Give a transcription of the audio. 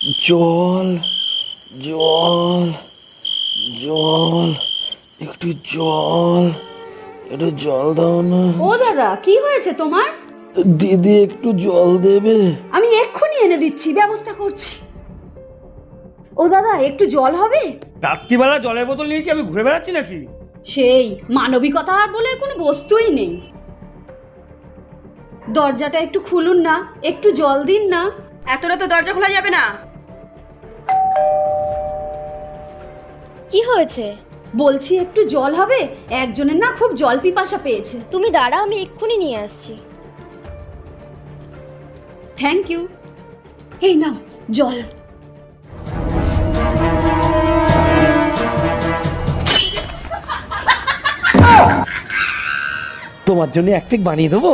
জল জল জল একটু জল, একটু জল দাও না। ও দাদা, কি হয়েছে তোমার? দিদি একটু জল দেবে? আমি এক্ষুনি এনে দিচ্ছি, ব্যবস্থা করছি। ও দাদা, একটু জল হবে? রাত্রিবেলা জলের বোতল নিয়ে কি আমি ঘুরে বেড়াচ্ছি নাকি? সেই মানবিকতা আর বলে কোনো বস্তুই নেই। দরজাটা একটু খুলুন না, একটু জল দিন না। এত রাতে দরজা খোলা যাবে না। কি হয়েছে? বলছি একটু জল হবে, একজনের না খুব জল পিপাসা পেয়েছে। তুমি দাঁড়াও, আমি এক্ষুনি নিয়ে আসছি। Thank you. এই নাও জল। তোমার জন্য এক পেক বানিয়ে দেবো।